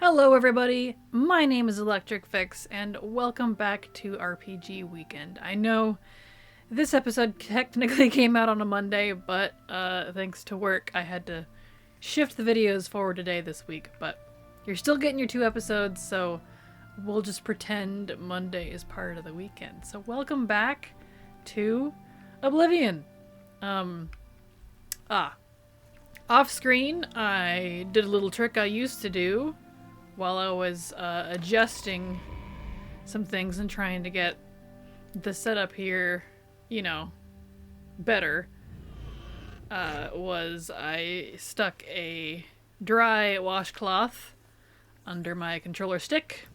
Hello everybody, my name is Electric Fix, and welcome back to RPG Weekend. I know this episode technically came out on a Monday, but thanks to work I had to shift the videos forward today this week, but you're still getting your 2 episodes, so we'll just pretend Monday is part of the weekend. So welcome back to Oblivion. Off screen, I did a little trick I used to do while I was adjusting some things and trying to get the setup here, better, was I stuck a dry washcloth under my controller stick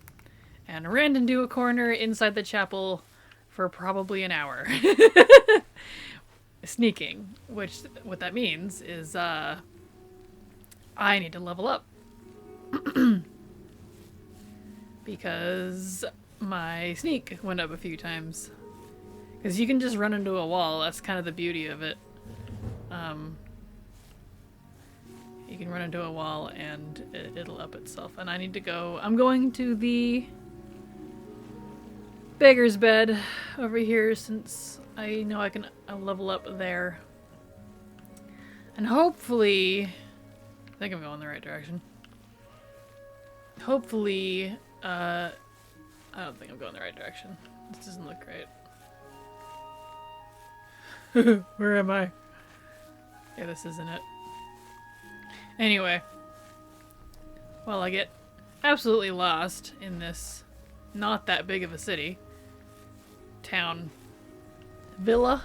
and ran into a corner inside the chapel for probably an hour. Sneaking, which what that means is I need to level up. Because my sneak went up a few times. Because you can just run into a wall, that's kind of the beauty of it. You can run into a wall and it'll up itself. And I need to go, I'm going to the beggar's bed over here since I know I'll level up there. And hopefully, I think I'm going the right direction. Hopefully, I don't think I'm going the right direction. This doesn't look right. Where am I? Yeah, this isn't it. Anyway. Well, I get absolutely lost in this not that big of a city. Town. Villa?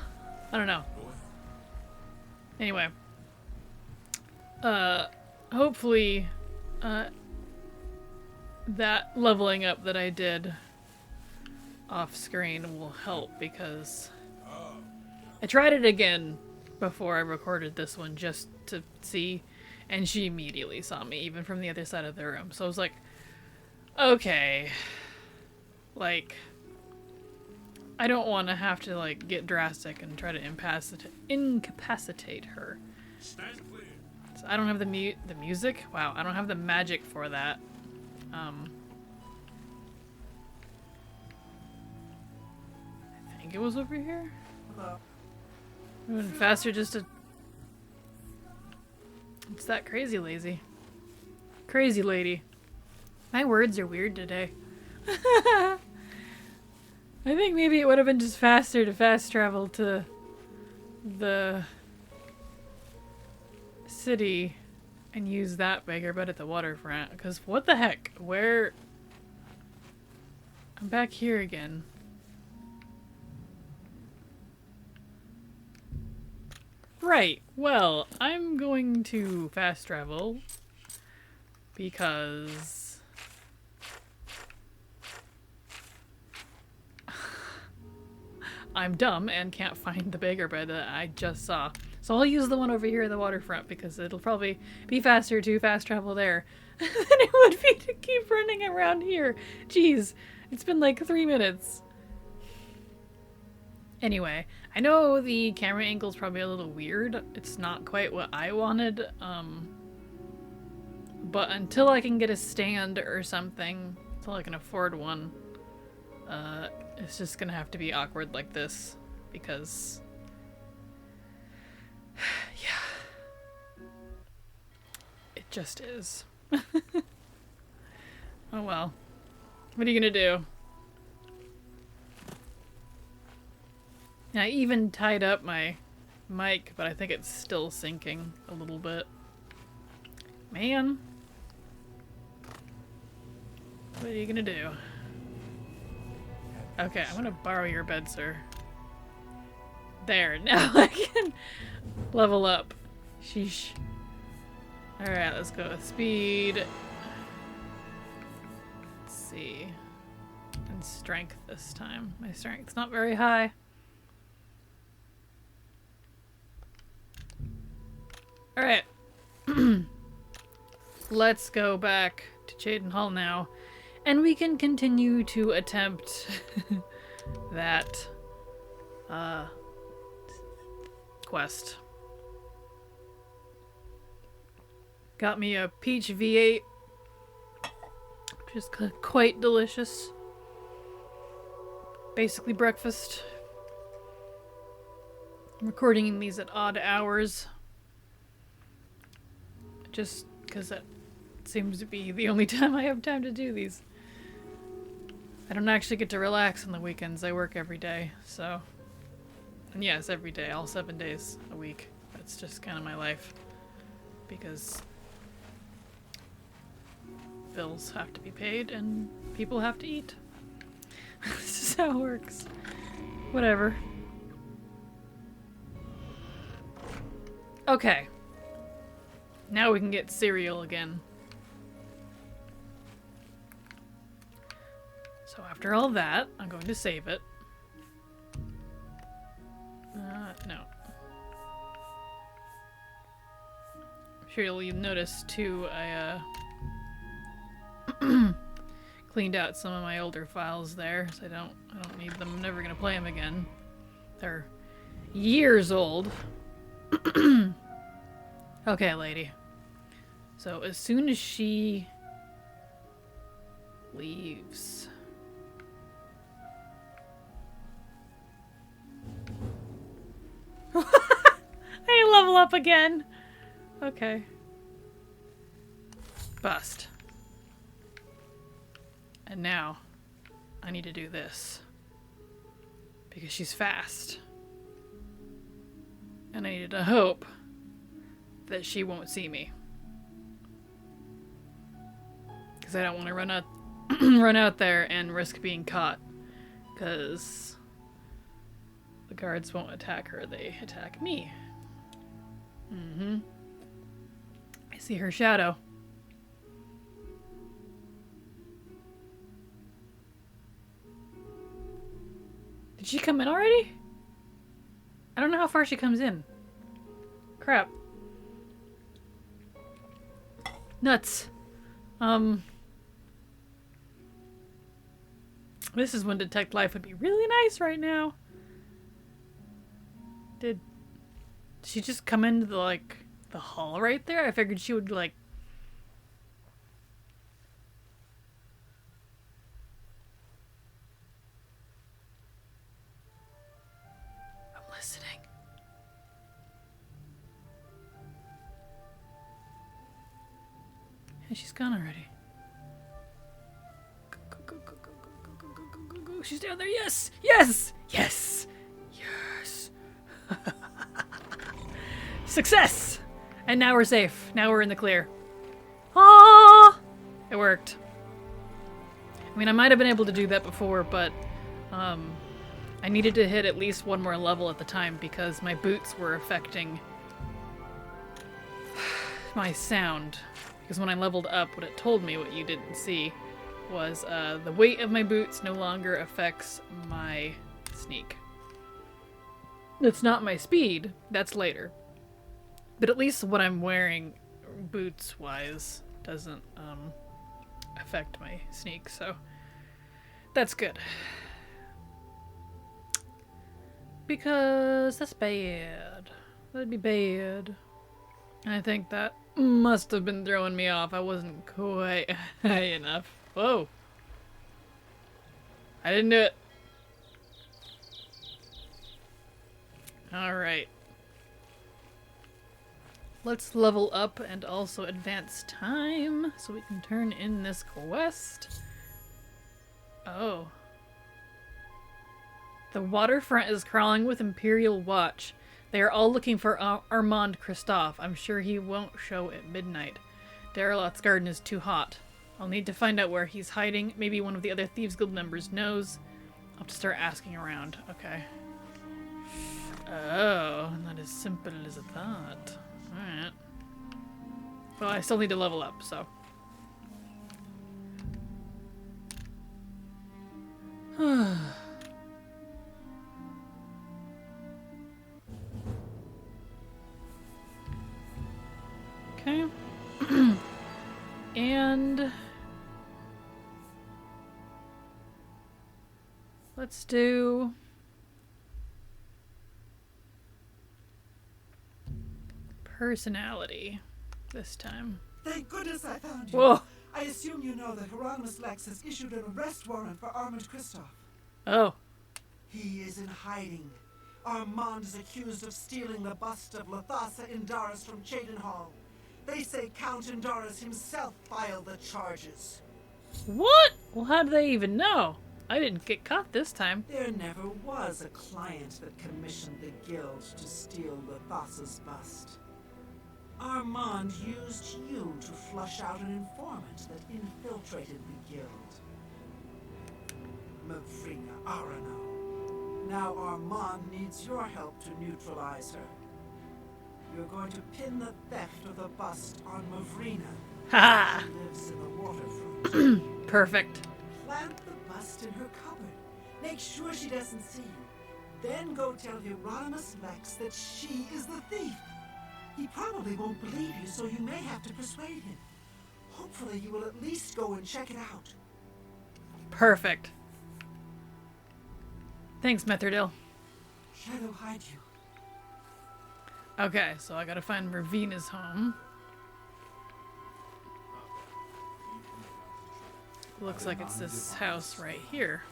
I don't know. Anyway. Hopefully, that leveling up that I did off screen will help, because I tried it again before I recorded this one just to see, and she immediately saw me even from the other side of the room. So I was like, okay, like, I don't want to have to like get drastic and try to incapacitate her. So I don't have the music. Wow, I don't have the magic for that. I think it was over here. Hello. Moving faster just to... It's that crazy lazy. Crazy lady. My words are weird today. I think maybe it would have been just faster to fast travel to the city and use that beggar bed at the waterfront, because what the heck? Where? I'm back here again. Right, well, I'm going to fast travel because I'm dumb and can't find the beggar bed that I just saw. So I'll use the one over here at the waterfront because it'll probably be faster to fast travel there than it would be to keep running around here. Jeez, it's been like 3 minutes. Anyway, I know the camera angle's probably a little weird. It's not quite what I wanted, but until I can get a stand or something, until I can afford one, it's just gonna have to be awkward like this, because... yeah. It just is. Oh well. What are you gonna do? I even tied up my mic, but I think it's still sinking a little bit. Man. What are you gonna do? Okay, I'm gonna borrow your bed, sir. There, now I can level up. Sheesh. Alright, let's go with speed. Let's see. And strength this time. My strength's not very high. Alright. Let's go back to Cheydinhal now. And we can continue to attempt that quest. Got me a Peach V8 which is quite delicious. Basically breakfast. I'm recording these at odd hours. Just because that seems to be the only time I have time to do these. I don't actually get to relax on the weekends. I work every day, so... And yes, every day, all 7 days a week. That's just kind of my life. Because bills have to be paid and people have to eat. This is how it works. Whatever. Okay. Now we can get cereal again. So after all that, I'm going to save it. No. I'm sure you'll notice too, I cleaned out some of my older files there, so I don't need them. I'm never gonna play them again. They're years old. Okay, lady. So as soon as she leaves, I level up again. Okay. Bust. And now, I need to do this. Because she's fast. And I need to hope that she won't see me. Because I don't want to run out there and risk being caught. Because the guards won't attack her, they attack me. Mm-hmm. I see her shadow. Did she come in already? I don't know how far she comes in. Crap. Nuts. This is when Detect Life would be really nice right now. Did she just come into the, like, the hall right there? I figured she would, like... I'm listening. And she's gone already. Go, go, go, go, go, go, go, go, go, go, go. She's down there. Yes! Yes! Yes! Yes! Success! And now we're safe. Now we're in the clear. Ah! It worked. I mean, I might have been able to do that before, but I needed to hit at least one more level at the time because my boots were affecting my sound. Because when I leveled up, what it told me, what you didn't see, was the weight of my boots no longer affects my sneak. It's not my speed. That's later. But at least what I'm wearing, boots-wise, doesn't affect my sneak, so that's good. Because that's bad. That'd be bad. I think that must have been throwing me off. I wasn't quite high enough. Whoa. I didn't do it. Alright. Let's level up and also advance time so we can turn in this quest. Oh. The waterfront is crawling with Imperial Watch. They are all looking for Armand Christophe. I'm sure he won't show at midnight. Daralot's garden is too hot. I'll need to find out where he's hiding. Maybe one of the other Thieves Guild members knows. I'll have to start asking around. Okay. Oh, not as simple as I thought. Alright. Well, I still need to level up, so. Okay. And let's do personality this time. Thank goodness I found you. Whoa. I assume you know that Hieronymus Lex has issued an arrest warrant for Armand Kristoff. Oh. He is in hiding. Armand is accused of stealing the bust of Lathasa Indaris from Cheydinhal. They say Count Indaris himself filed the charges. What? Well, how do they even know? I didn't get caught this time. There never was a client that commissioned the guild to steal Lathasa's bust. Armand used you to flush out an informant that infiltrated the guild. Mavrina Arano. Now Armand needs your help to neutralize her. You're going to pin the theft of the bust on Mavrina. Ha! She lives in the waterfront. Perfect. Plant the bust in her cupboard. Make sure she doesn't see you. Then go tell Hieronymus Lex that she is the thief. He probably won't believe you, so you may have to persuade him. Hopefully you will at least go and check it out. Perfect. Thanks, Metherdale. Shadow hide you. Okay, so I gotta find Ravina's home. Looks like it's this house right here.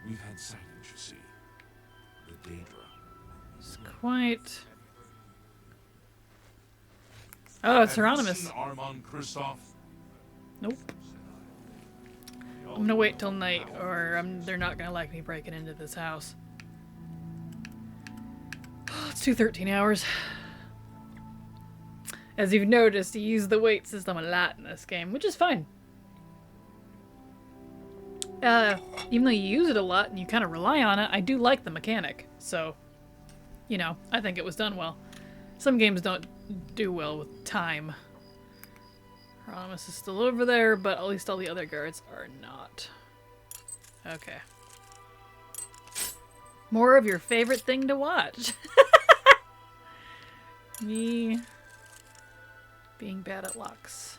We've had sightings, you see. The Daedra. It's quite... Oh, it's Hieronymus. Have you seen Armand Kristoff? Nope. I'm gonna wait till night, or they're not gonna like me breaking into this house. Let's do 13 hours. As you've noticed, you use the wait system a lot in this game, which is fine. Even though you use it a lot and you kind of rely on it, I do like the mechanic. So, you know, I think it was done well. Some games don't do well with time. Hieronymus is still over there, but at least all the other guards are not. Okay. More of your favorite thing to watch. Me being bad at locks.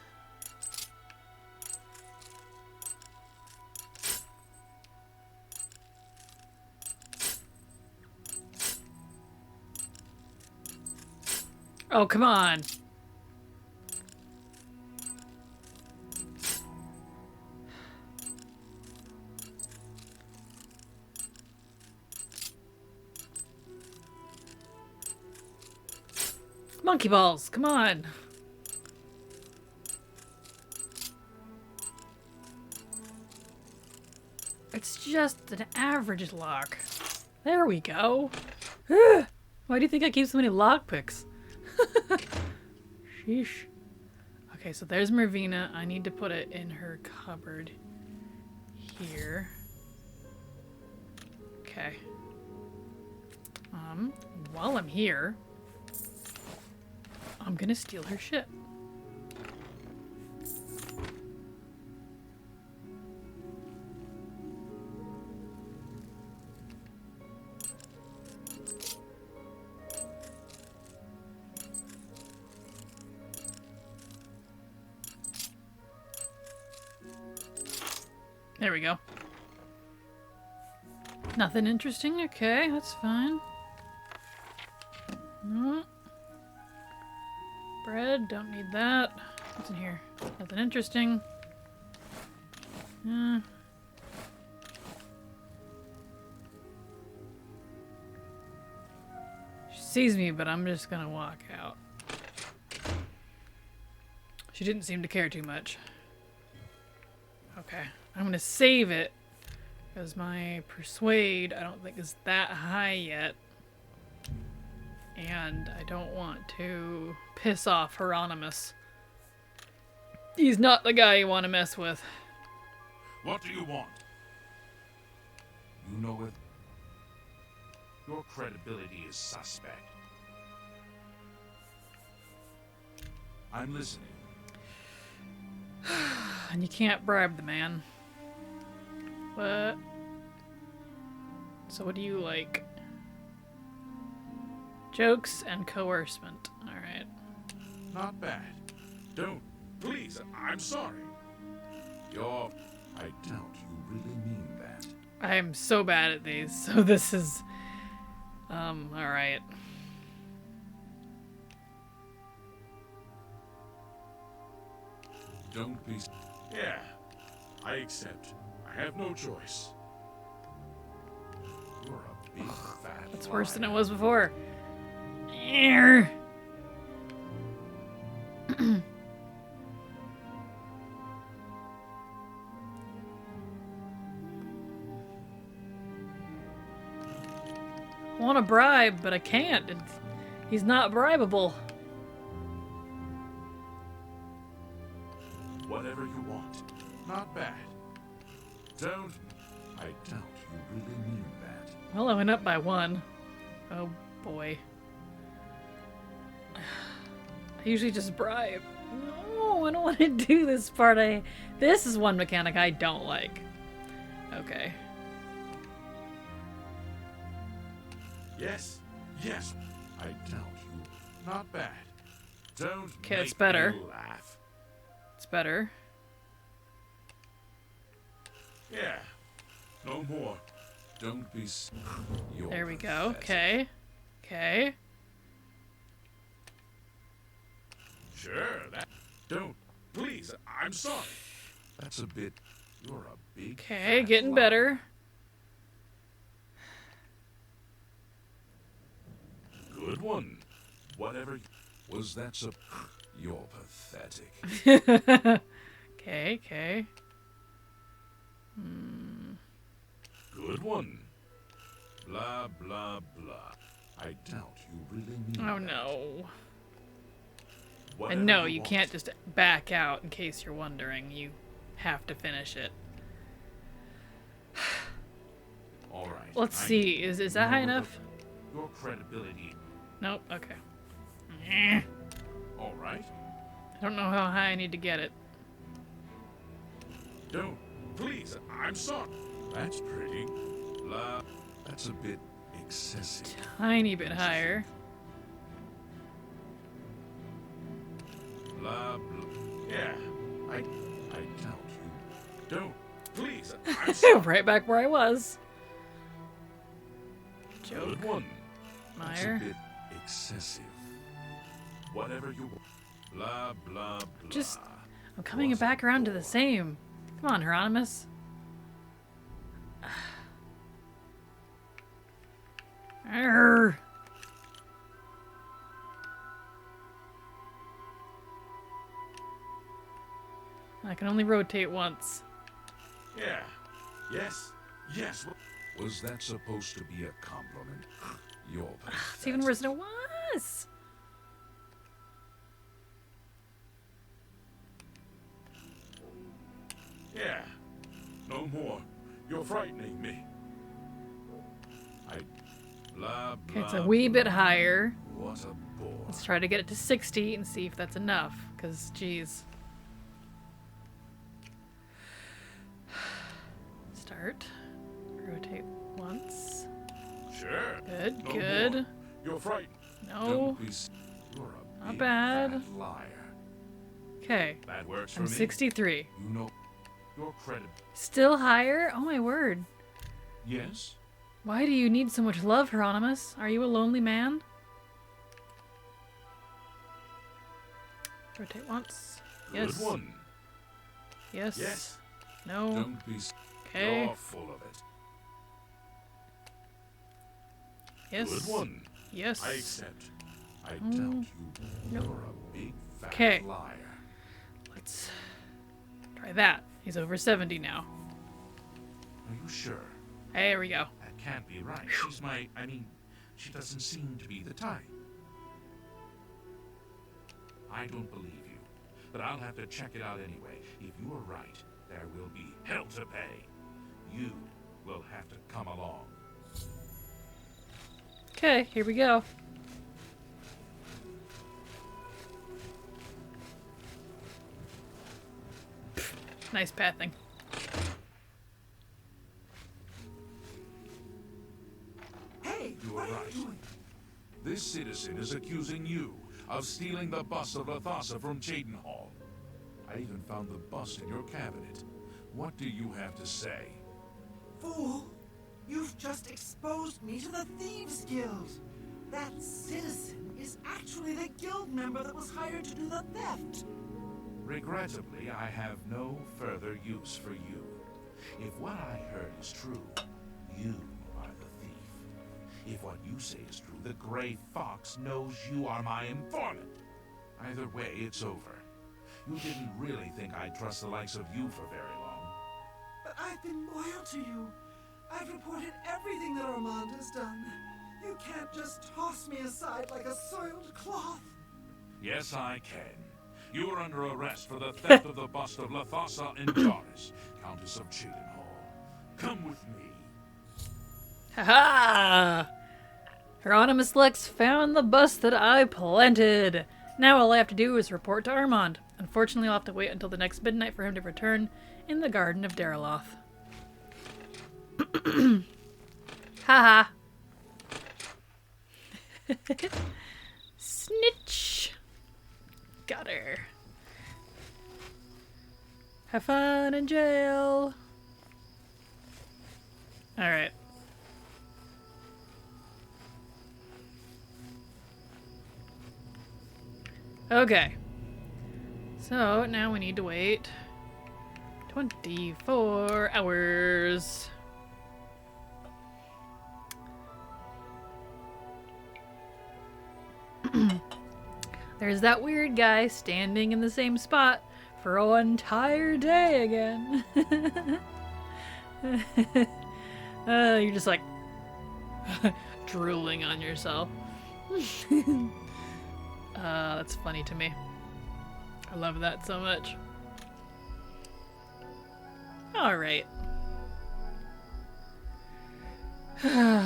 Oh, come on. Monkey balls, come on. It's just an average lock. There we go. Why do you think I keep so many lockpicks? Sheesh. Okay, so there's Marvina. I need to put it in her cupboard here. Okay. While I'm here, I'm gonna steal her shit. There we go. Nothing interesting? Okay, that's fine. No. Bread, don't need that. What's in here? Nothing interesting. She sees me, but I'm just gonna walk out. She didn't seem to care too much. Okay, I'm gonna save it because my persuade I don't think is that high yet. And I don't want to piss off Hieronymus. He's not the guy you want to mess with. What do you want? You know it. Your credibility is suspect. I'm listening. And you can't bribe the man. What? So what do you like? Jokes and coercement. Alright. Not bad. Don't. Please, I'm sorry. I doubt you really mean that. I'm so bad at these, so this is... alright. Don't be... Yeah, I accept. I have no choice. You're a big fat It's worse than it liar. was before. Err. I want to bribe, but I can't. He's not bribable. Whatever you want. Not bad. Don't... I doubt you really mean that. Well, I went up by 1. Oh boy. I usually just bribe. No, I don't want to do this part. This is one mechanic I don't like. Okay. Yes, yes. I doubt you. Not bad. Don't Okay, make it's better. me laugh. It's better. Yeah. No more. Don't be... You're There we go. pathetic. Okay. Okay. Sure, that... Don't. Please, I'm sorry. That's a bit... You're a big... Okay, fat getting liar. better. Good one. Whatever... Was that so... You're pathetic. Okay, okay. Good one. Blah, blah, blah. I doubt you really mean Oh that. no. Whatever And no, you want. can't just back out in case you're wondering. You have to finish it. All right. Let's I- see. Is that high Your- enough? Your credibility. Nope. Okay. Eh. All right. I don't know how high I need to get it. Don't. Please, I'm sorry. That's pretty. Blah. That's a bit excessive. Tiny bit higher. Blah, blah. Yeah. I doubt you. Don't. Please, I'm sorry. Right back where I was. Joke. Good one. That's a Meyer. bit excessive. Whatever you want. Blah, blah, blah. Just- I'm coming Was back a around to the bore. same. Come on, Hieronymus. Arr. I can only rotate once. Yeah. Yes. Yes. Was that supposed to be a compliment? You're It's even worse than it was. Yeah. No more. You're frightening me. Blah, blah. Okay, it's a wee bit blah. higher. What a bore. Let's try to get it to 60 and see if that's enough. Because, geez. Start. Rotate once. Sure. Good, No good. more. You're frightened. No. Don't be You're a Not big bad. fat liar. Okay. That works for I'm me. 63. You know your credit. Still higher? Oh my word. Yes. Why do you need so much love, Hieronymus? Are you a lonely man? Rotate once. Yes. Good one. Yes. Yes. No. Don't be Okay. You're full of it. Yes. Good one. Yes. I accept. I doubt you. Nope. You're a big fat 'Kay. liar. Let's try that. He's over 70 now. Are you sure? There we go. That can't be right. She's I mean, she doesn't seem to be the type. I don't believe you, but I'll have to check it out anyway. If you are right, there will be hell to pay. You will have to come along. Okay, here we go. Nice pathing. Hey, You what are are right. you doing? This citizen is accusing you of stealing the bust of Lathasa from Cheydinhall. I even found the bust in your cabinet. What do you have to say? Fool! You've just exposed me to the Thieves Guild! That citizen is actually the guild member that was hired to do the theft! Regrettably, I have no further use for you. If what I heard is true, you are the thief. If what you say is true, the Gray Fox knows you are my informant. Either way, it's over. You didn't really think I'd trust the likes of you for very long. But I've been loyal to you. I've reported everything that Armand has done. You can't just toss me aside like a soiled cloth. Yes, I can. You are under arrest for the theft of the bust of Lathasa and Doris, Countess of Cheadenhall. Come with me. Ha-ha! Hieronymus Lex found the bust that I planted. Now all I have to do is report to Armand. Unfortunately, I'll have to wait until the next midnight for him to return in the Garden of Dariloth. Haha. Snitch. Got her. Have fun in jail. Alright. Okay. So now we need to wait 24 hours. There's that weird guy standing in the same spot for an entire day again. You're just like drooling on yourself. That's funny to me. I love that so much. Alright.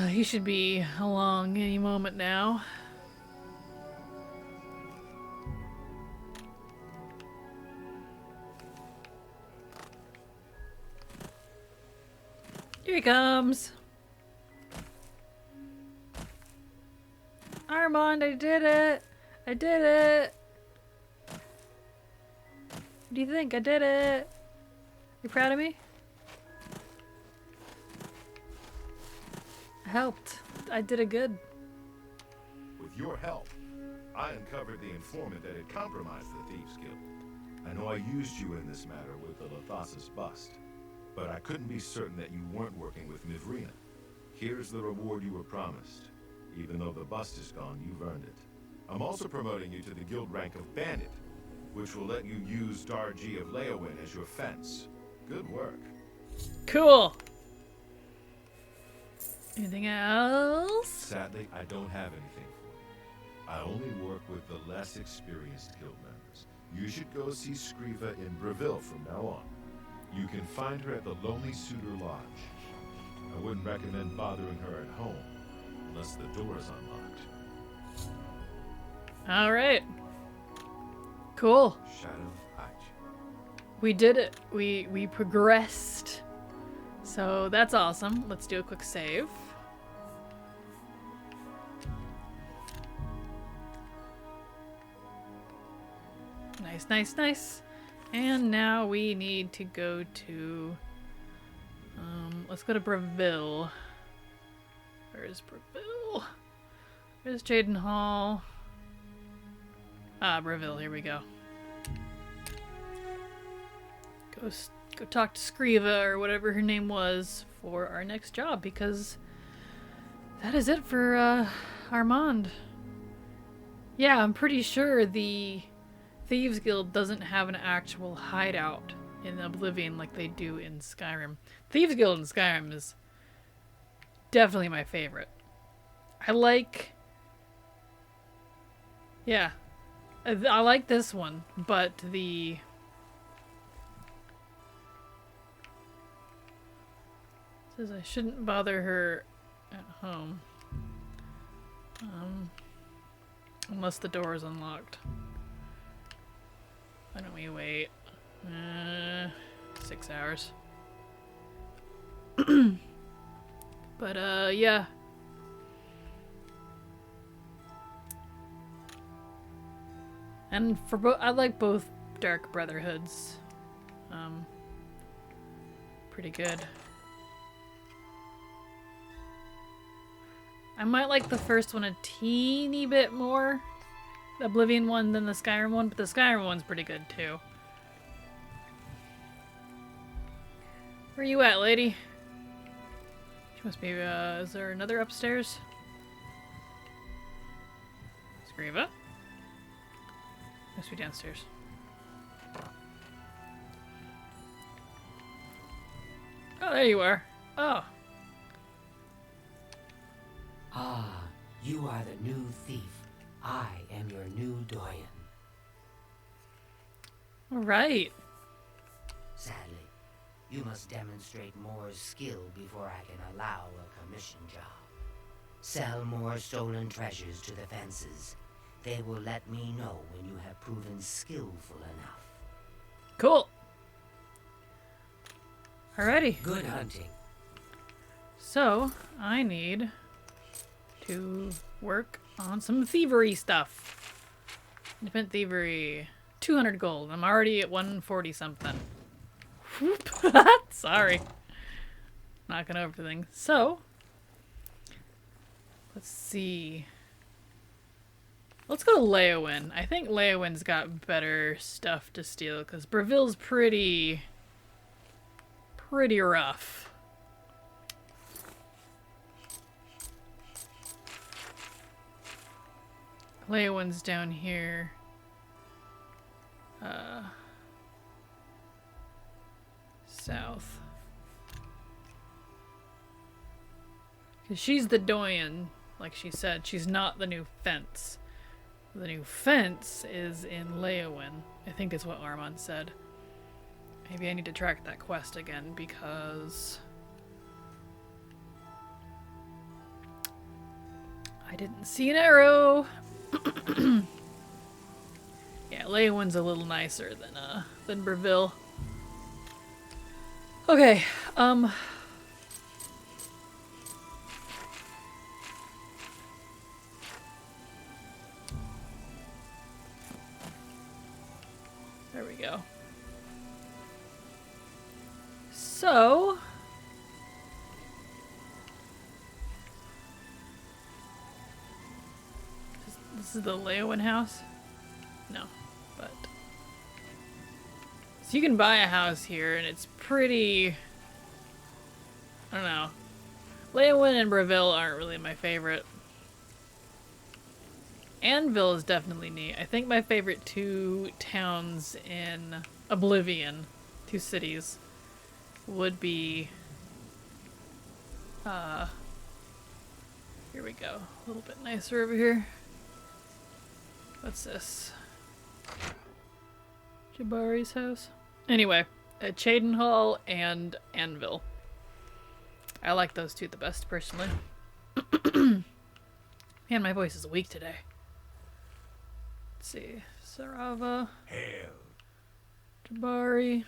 He should be along any moment now. Here he comes. Armand, I did it. I did it. What do you think? I did it. You proud of me? I helped. I did it good. With your help, I uncovered the informant that had compromised the Thieves Guild. I know I used you in this matter with the Lathasa's bust, but I couldn't be certain that you weren't working with Mivrina. Here's the reward you were promised. Even though the bust is gone, you've earned it. I'm also promoting you to the guild rank of Bandit, which will let you use Darji of Leowin as your fence. Good work. Cool. Anything else? Sadly, I don't have anything for you. I only work with the less experienced guild members. You should go see Scriva in Breville from now on. You can find her at the Lonely Suitor Lodge. I wouldn't recommend bothering her at home, unless the door is unlocked. Alright. Cool. Shadow Arch. We did it. We progressed. So that's awesome. Let's do a quick save. Nice, nice, nice. And now we need to go to... let's go to Breville. Where is Breville? Where's Cheadenhall? Ah, Breville, here we go. Go talk to Scriva, or whatever her name was, for our next job, because that is it for Armand. Yeah, I'm pretty sure the Thieves Guild doesn't have an actual hideout in Oblivion like they do in Skyrim. Thieves Guild in Skyrim is definitely my favorite. I like... Yeah. I like this one, but the... Says I shouldn't bother her at home. Unless the door is unlocked. Why don't we wait? 6 hours. But, yeah. And for both, I like both Dark Brotherhoods. Pretty good. I might like the first one a teeny bit more, the Oblivion one, than the Skyrim one, but the Skyrim one's pretty good too. Where you at, lady? She must be, is there another upstairs? Scriva? Must be downstairs. Oh, there you are. Oh. Ah, you are the new thief. I am your new doyen. All right. Sadly, you must demonstrate more skill before I can allow a commission job. Sell more stolen treasures to the fences. They will let me know when you have proven skillful enough. Cool. Alrighty. Good hunting. So, I need to work on some thievery stuff. Independent thievery. 200 gold. I'm already at 140 something. Whoop. Sorry. Knocking over things. So, let's see. Let's go to Leowin. I think Leowin's got better stuff to steal because Breville's pretty rough. Leowin's down here. South. Because she's the doyen, like she said. She's not the new fence. The new fence is in Leowin. I think is what Armand said. Maybe I need to track that quest again because I didn't see an arrow. Yeah, Leowin's a little nicer than Breville. Okay, there we go. So, this is the Leowin house? No, but so you can buy a house here, and it's pretty. I don't know. Leowin and Breville aren't really my favorite. Anvil is definitely neat. I think my favorite two towns in Oblivion, two cities, would be. Here we go. A little bit nicer over here. What's this? Jabari's house? Anyway, Cheydinhall and Anvil. I like those two the best, personally. Man, my voice is weak today. Let's see. Sarava. Hail. Jabari.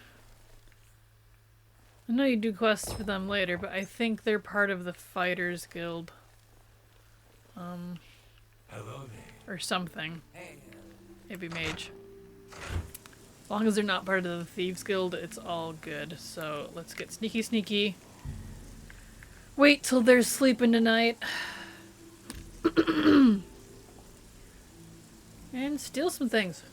I know you do quests for them later, but I think they're part of the Fighters Guild. Hello there. Or something. Maybe mage. As long as they're not part of the Thieves Guild, it's all good. So let's get sneaky sneaky. Wait till they're sleeping tonight. And steal some things.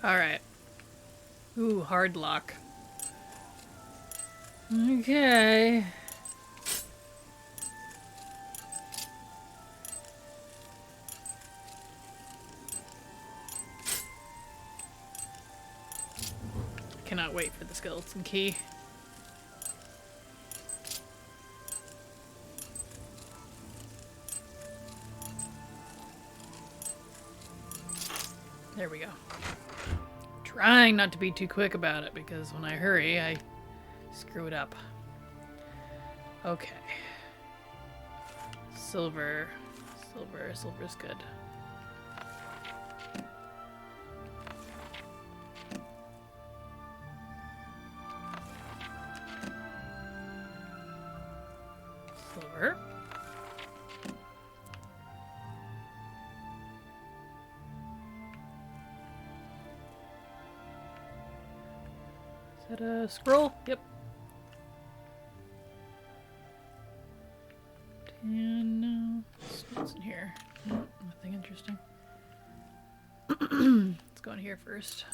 Alright. Ooh, hard lock. Okay. Cannot wait for the skeleton key. There we go. Trying not to be too quick about it because when I hurry, I screw it up. Okay. Silver. Silver's good. Silver. Is that a scroll? Yep. And no, what's in here? No, nothing interesting. Let's go in here first.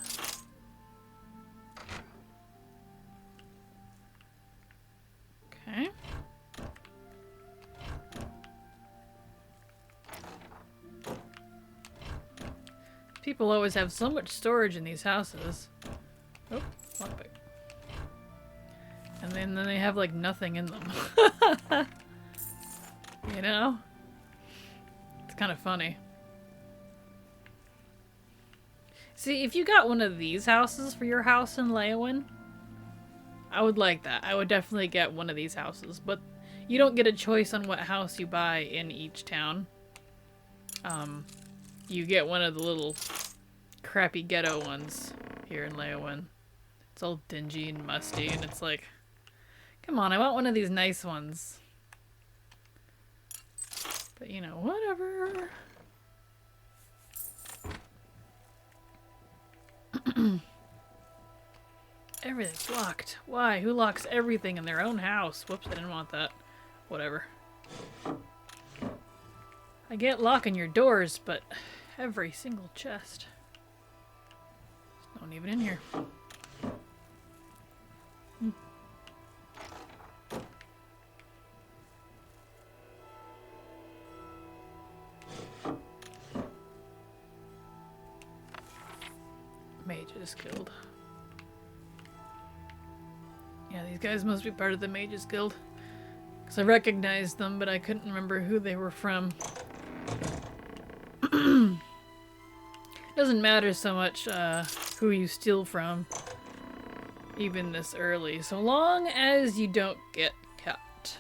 Okay. People always have so much storage in these houses. Oh, lockpick. And then they have like nothing in them. You know? It's kind of funny. See, if you got one of these houses for your house in Leyawen, I would like that. I would definitely get one of these houses, but you don't get a choice on what house you buy in each town. You get one of the little crappy ghetto ones here in Leyawen. It's all dingy and musty, and it's like, come on, I want one of these nice ones. But you know, whatever. Everything's locked. Why? Who locks everything in their own house? Whoops, I didn't want that. Whatever. I get locking your doors, but every single chest. There's no one even in here. Mages Guild. Yeah, these guys must be part of the Mages Guild. Because I recognized them, but I couldn't remember who they were from. Doesn't matter so much who you steal from, even this early, so long as you don't get caught.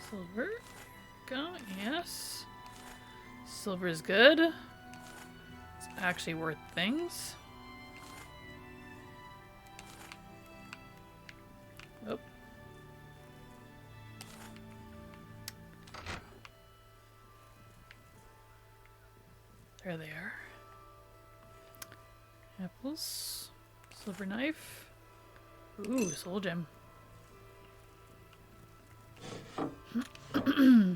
Silver. Go, yes. Silver is good. It's actually worth things. Oh. There they are. Apples. Silver knife. Ooh, soul gem.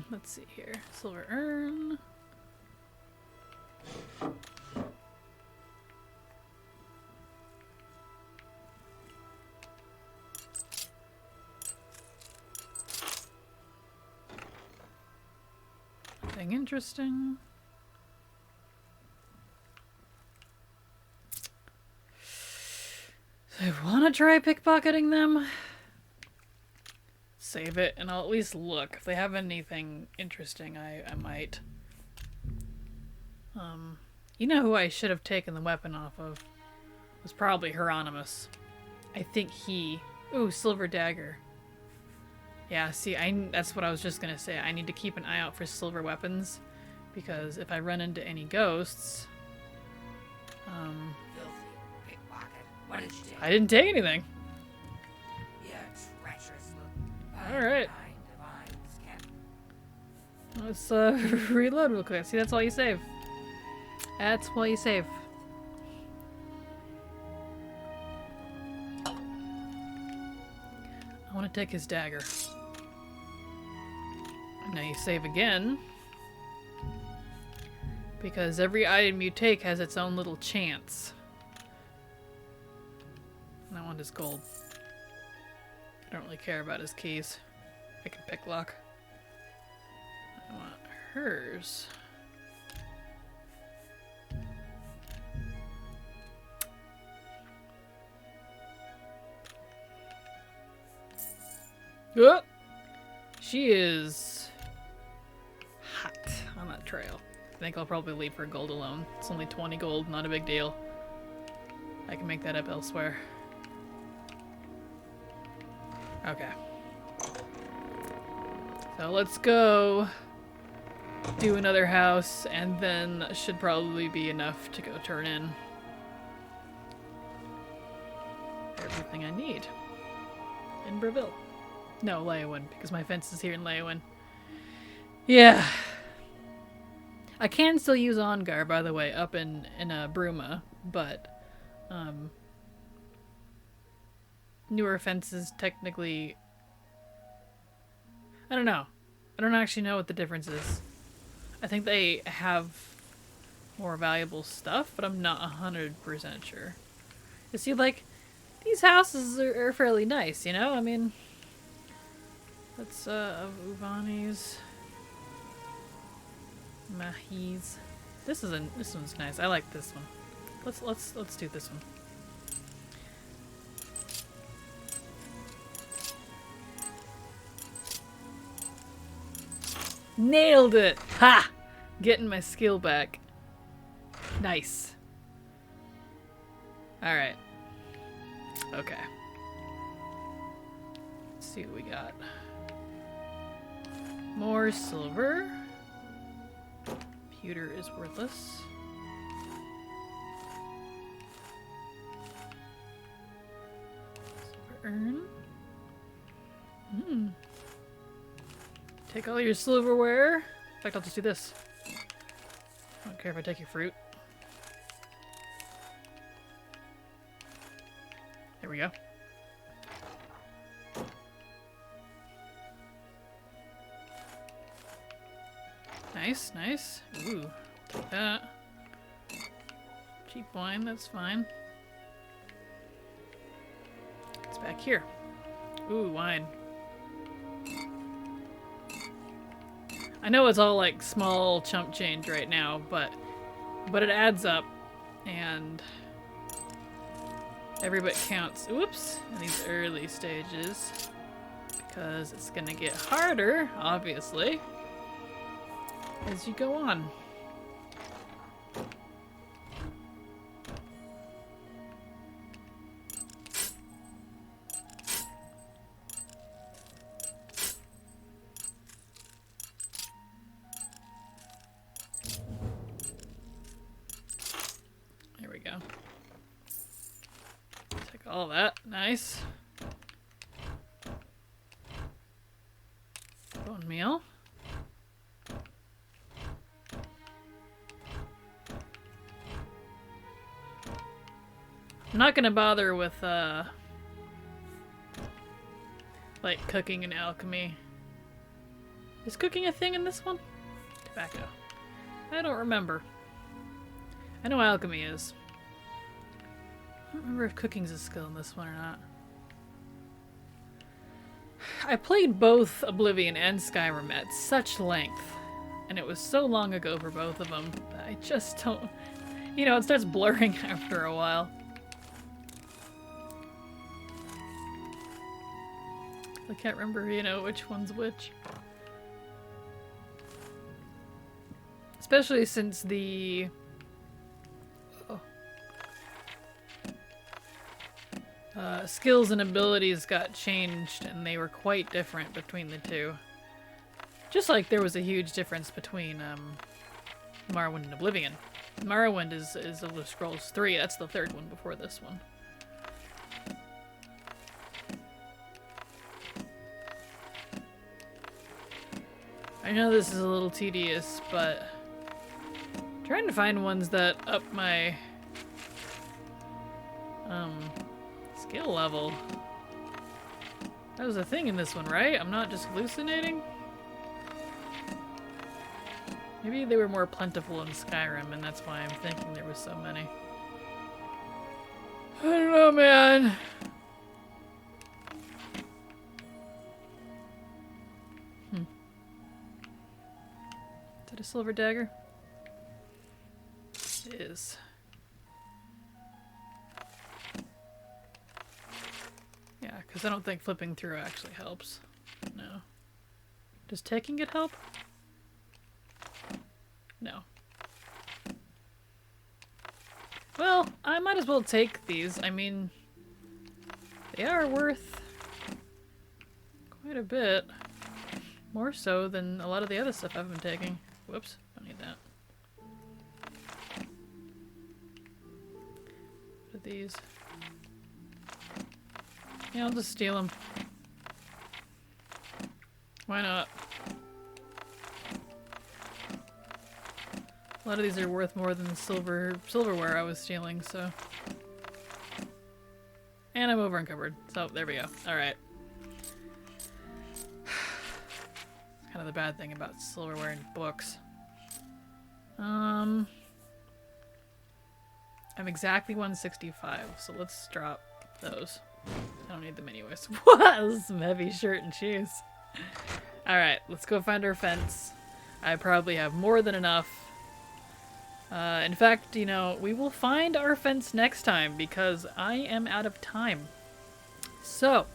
Let's see here. Silver urn. Nothing interesting. So I want to try pickpocketing them. Save it, and I'll at least look. If they have anything interesting, I might. You know who I should have taken the weapon off of? It was probably Hieronymus. I think he... Ooh, silver dagger. Yeah, see, that's what I was just gonna say. I need to keep an eye out for silver weapons, because if I run into any ghosts... Filthy pickpocket. What did you take? I didn't take anything. You treacherous Alright. Let's reload real quick. See, that's all you save. That's all you save. I want to take his dagger. Now you save again. Because every item you take has its own little chance. And I want his gold. I don't really care about his keys. I can pick lock. I want hers. Oh! She is hot on that trail. I think I'll probably leave her gold alone. It's only 20 gold, not a big deal. I can make that up elsewhere. Okay. So let's go do another house, and then that should probably be enough to go turn in everything I need in Breville. No, Leyawen, because my fence is here in Leyawen. Yeah. I can still use Ongar, by the way, up in Bruma, but newer fences technically... I don't know. I don't actually know what the difference is. I think they have more valuable stuff, but I'm not 100% sure. You see, like, these houses are fairly nice, you know? I mean, that's, Uvani's, Mahi's. This one's nice. I like this one. Let's do this one. Nailed it! Ha! Getting my skill back. Nice. Alright. Okay. Let's see what we got. More silver. Pewter is worthless. Silver urn. Take all your silverware. In fact, I'll just do this. I don't care if I take your fruit. There we go. Nice, nice. Ooh, take that. Cheap wine, that's fine. It's back here. Ooh, wine. I know it's all like small chump change right now, but it adds up, and every bit counts. Oops, in these early stages, because it's gonna get harder, obviously, as you go on. There we go. Take all that. Nice. Bone meal. I'm not gonna bother with, like, cooking and alchemy. Is cooking a thing in this one? Tobacco. I don't remember. I know alchemy is. I don't remember if cooking's a skill in this one or not. I played both Oblivion and Skyrim at such length, and it was so long ago for both of them, that I just don't... You know, it starts blurring after a while. I can't remember, you know, which one's which. Especially since the... skills and abilities got changed, and they were quite different between the two. Just like there was a huge difference between Morrowind and Oblivion. Morrowind is Elder Scrolls 3, that's the third one before this one. I know this is a little tedious, but I'm trying to find ones that up my skill level. That was a thing in this one, right? I'm not just hallucinating? Maybe they were more plentiful in Skyrim, and that's why I'm thinking there was so many. I don't know, man. Is that a silver dagger? It is. Yeah, because I don't think flipping through actually helps. No. Does taking it help? No. Well, I might as well take these. I mean, they are worth quite a bit. More so than a lot of the other stuff I've been taking. Whoops, don't need that. What are these? Yeah, I'll just steal them. Why not? A lot of these are worth more than the silverware I was stealing, so. And I'm over encumbered, so there we go. Alright. It's kind of the bad thing about silverware and books. I'm exactly 165, so let's drop those. I don't need them anyways. What? This is some heavy shirt and shoes. Alright, let's go find our fence. I probably have more than enough. In fact, you know, we will find our fence next time because I am out of time. So,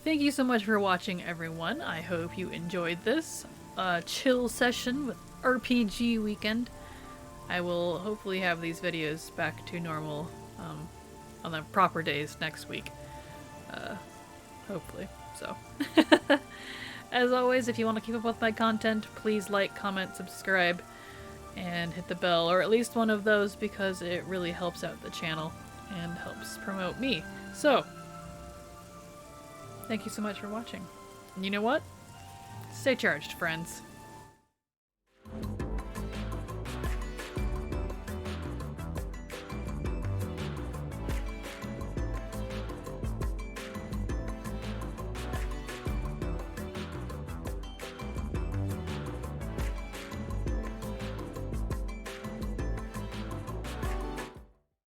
thank you so much for watching, everyone. I hope you enjoyed this chill session with RPG Weekend. I will hopefully have these videos back to normal on the proper days next week. Hopefully. So, as always, if you want to keep up with my content, please like, comment, subscribe, and hit the bell, or at least one of those, because it really helps out the channel and helps promote me. So, thank you so much for watching. And you know what? Stay charged, friends.